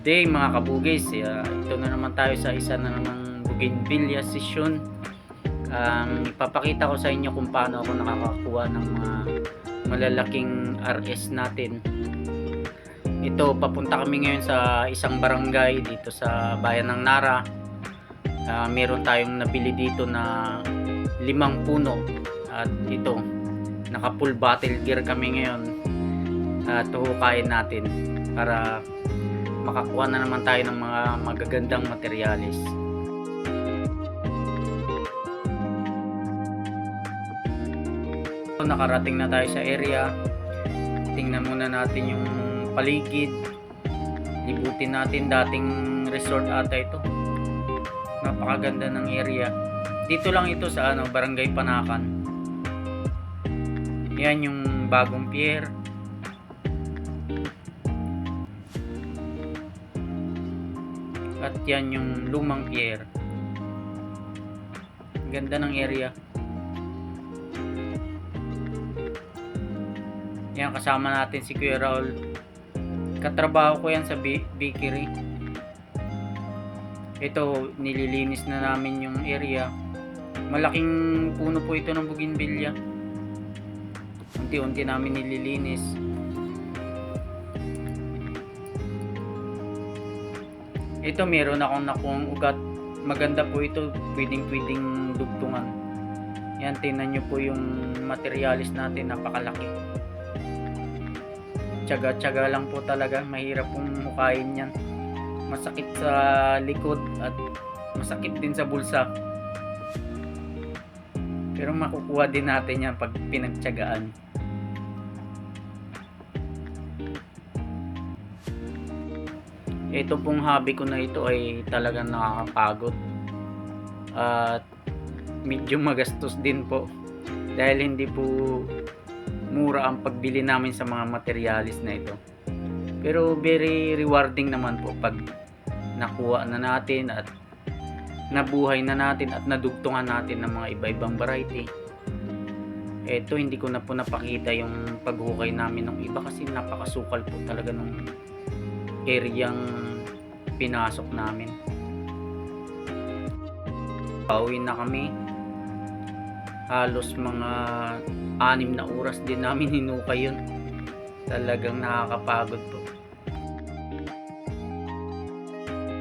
Day mga kabugis, ito na naman tayo sa isa na namang bougainvillea session. Ipapakita ko sa inyo kung paano ako nakakakuha ng mga malalaking RS natin. Ito, papunta kami ngayon sa isang barangay dito sa bayan ng Nara. Meron tayong nabili dito na 5 puno at ito, naka full battle gear kami ngayon at huhukayin natin para makakuha na naman tayo ng mga magagandang materyales. So, nakarating na tayo sa area. Tingnan muna natin yung paligid. Libutin natin, dating resort ata ito. Napakaganda ng area. Dito lang ito sa Barangay Panakan. Yan yung bagong pier. At yan yung lumang pier. Ganda ng area. Yan, kasama natin si Kuya Raul. Katrabaho ko yan sa bakery. Ito, nililinis na namin yung area. Malaking puno po ito ng bougainvillea. Unti-unti namin nililinis. Ito, meron akong nakuhang ugat. Maganda po ito, pwedeng dugtungan. Yan, tingnan nyo po yung materialis natin, napakalaki. Tiyaga-tiyaga lang po talaga, mahirap pong hukayin yan. Masakit sa likod at masakit din sa bulsa. Pero makukuha din natin yan pag pinagtiyagaan. Ito pong hobby ko na ito ay talagang nakakapagod at medyo magastos din po dahil hindi po mura ang pagbili namin sa mga materialis na ito, pero very rewarding naman po pag nakuha na natin at nabuhay na natin at nadugtungan natin ng mga iba-ibang variety. Ito, hindi ko na po napakita yung paghukay namin ng iba kasi napakasukal po talaga ng areang pinasok namin. Pauwi na kami. Halos mga 6 na oras din namin hinukay yun. Talagang nakakapagod po.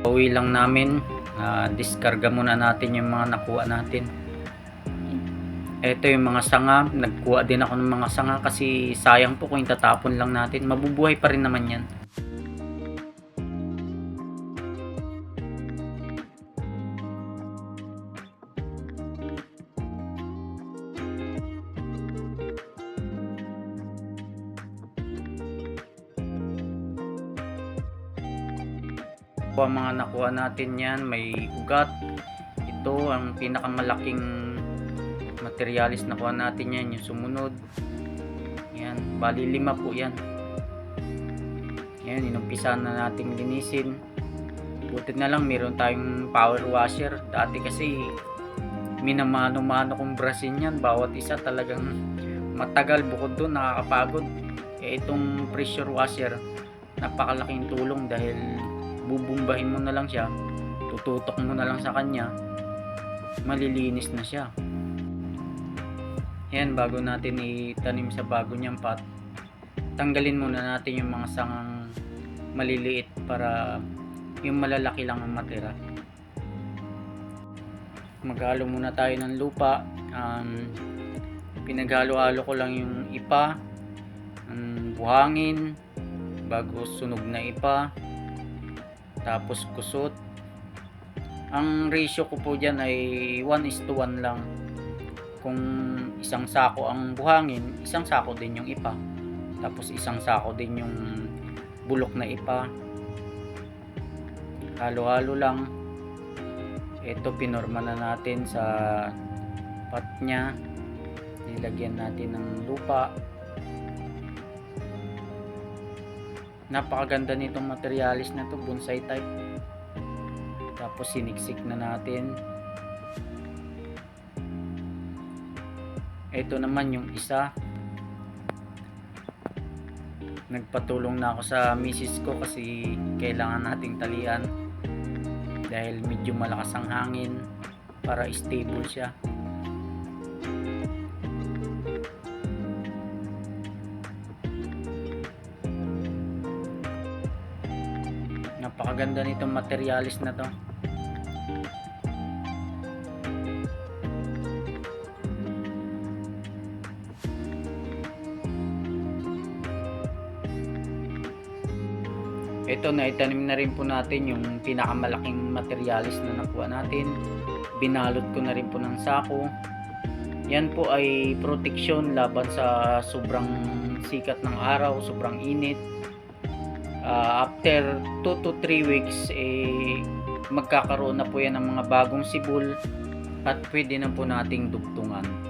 Pauwi lang namin. Diskarga muna natin yung mga nakuha natin. Ito yung mga sanga. Nagkuha din ako ng mga sanga kasi sayang po kung tatapon lang natin. Mabubuhay pa rin naman yan. Ang mga nakuha natin yan, may ugat. Ito ang pinakamalaking materialis nakuha natin yan, yung sumunod. Yan, bali 5 po yan. Yan, inumpisahan na nating linisin. Buti na lang meron tayong power washer. Dati kasi minamano-mano kong brasin yan, bawat isa talagang matagal, bukod doon nakakapagod. Itong pressure washer, napakalaking tulong dahil bubumbahin mo na lang siya, tututok mo na lang sa kanya, malilinis na siya. Yan, bago natin itanim sa bago niyang pot, tanggalin muna natin yung mga sangang maliliit para yung malalaki lang ang matira. Maghalo muna tayo ng lupa. Pinaghalo-halo ko lang yung ipa, buhangin, bago sunog na ipa, tapos kusot. Ang ratio ko po dyan ay 1:1 lang. Kung isang sako ang buhangin, isang sako din yung ipa, tapos isang sako din yung bulok na ipa. Halo-halo lang. Ito, pinorma na natin sa pot nya. Nilagyan natin ng lupa. Napakaganda nitong materialis na to, bonsai type. Tapos siniksik na natin. Ito naman yung isa Nagpatulong na ako sa misis ko kasi kailangan nating talian dahil medyo malakas ang hangin para stable siya. Napakaganda nitong materialis na to. Ito, na itanim na rin po natin yung pinakamalaking materialis na nakuha natin. Binalot ko na rin po ng sako. Yan po ay protection laban sa sobrang sikat ng araw, sobrang init. After 2 to 3 weeks, magkakaroon na po yan ng mga bagong sibol at pwede na po nating dugtungan.